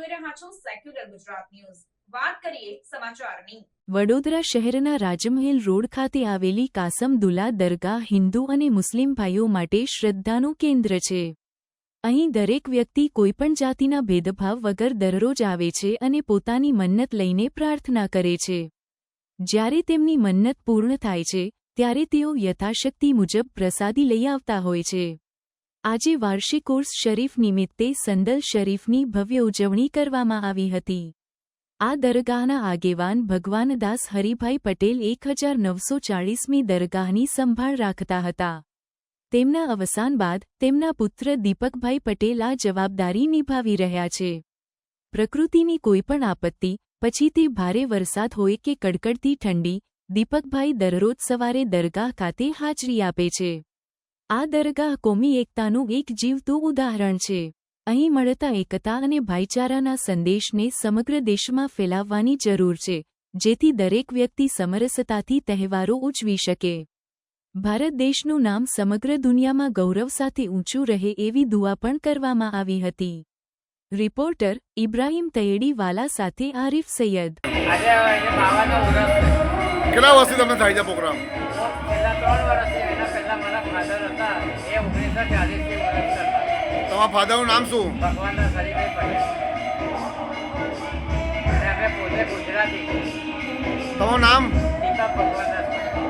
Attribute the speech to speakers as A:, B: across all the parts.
A: જોઈ રહ્યા છો સેક્યુલર ગુજરાત ન્યૂઝ। વાત કરીએ સમાચારની।
B: વડોદરા શહેરના રાજમહેલ રોડ ખાતે આવેલી કાસમદુલ્લા દરગાહ હિન્દુ અને મુસ્લિમ ભાઈઓ માટે શ્રદ્ધાનું કેન્દ્ર છે। અહીં દરેક વ્યક્તિ કોઈપણ જાતિના ભેદભાવ વગર દરરોજ આવે છે અને પોતાની મન્નત લઈને પ્રાર્થના કરે છે। જ્યારે તેમની મન્નત પૂર્ણ થાય છે ત્યારે તેઓ યથાશક્તિ મુજબ પ્રસાદી લઈ આવતા હોય છે। આજે વાર્ષિક ઉર્સ શરીફ નિમિત્તે સંદલ શરીફની ભવ્ય ઉજવણી કરવામાં આવી હતી। આ દરગાહના આગેવાન ભગવાનદાસ હરિભાઈ પટેલ 1940મી દરગાહની સંભાળ રાખતા હતા। તેમના અવસાન બાદ તેમના પુત્ર દીપકભાઈ પટેલ આ જવાબદારી નિભાવી રહ્યા છે। પ્રકૃતિની કોઈપણ આપત્તિ, પછી તે ભારે વરસાદ હોય કે કડકડતી ઠંડી, દીપકભાઈ દરરોજ સવારે દરગાહ ખાતે હાજરી આપે છે। આ દરગાહ કોમી એકતાનું એક જીવતું ઉદાહરણ છે। અહીં મળતા એકતા અને ભાઈચારાના સંદેશને સમગ્ર દેશમાં ફેલાવવાની જરૂર છે, જેથી દરેક વ્યક્તિ સમરસતાથી તહેવારો ઉજવી શકે। ભારત દેશનું નામ સમગ્ર દુનિયામાં ગૌરવ સાથે ઊંચું રહે એવી દુઆ પણ કરવામાં આવી હતી। રિપોર્ટર ઇબ્રાહીમ તયેડીવાલા સાથે આરિફ સૈયદ।
C: કેટલા વર્ષથી તમને થાય છે પ્રોગ્રામ? તમારા ફાધરનું નામ શું?
D: ભગવાનદાસ હરિભાઈ પટેલ અને અમે પોતે ગુજરાતી।
C: તમારું નામ?
D: દીપક ભગવાનદાસ પટેલ।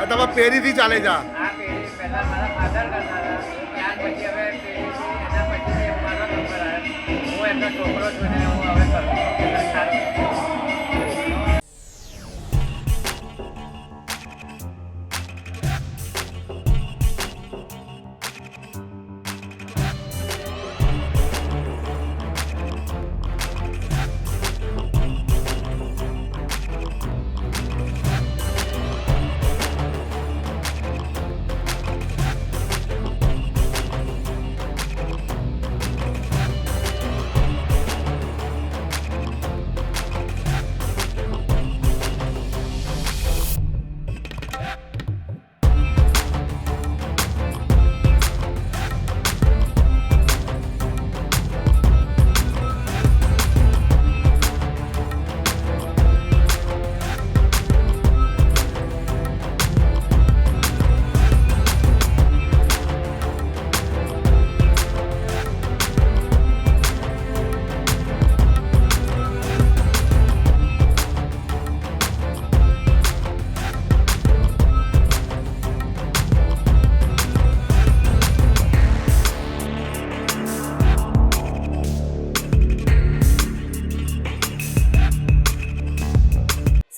C: તમારા પેઢીથી ચાલે છે?
D: આ પેઢી પહેલાં મારા ફાધર કરતા હતા, ત્યાર પછી હવે પેઢીથી એના પછી મારો નંબર આવ્યો। હું એમનો છોકરો છું ને હું હવે કરું સારું।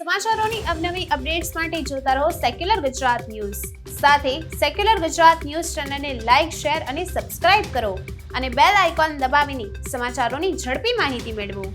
E: સમાચારોની અવનવી અપડેટ્સ માટે જોતા રહો સેક્યુલર ગુજરાત ન્યૂઝ। સાથે સેક્યુલર ગુજરાત ન્યૂઝ ચેનલને લાઇક, શેર અને સબસ્ક્રાઇબ કરો અને બેલ આઇકોન દબાવીને સમાચારોની ઝડપી માહિતી મેળવો।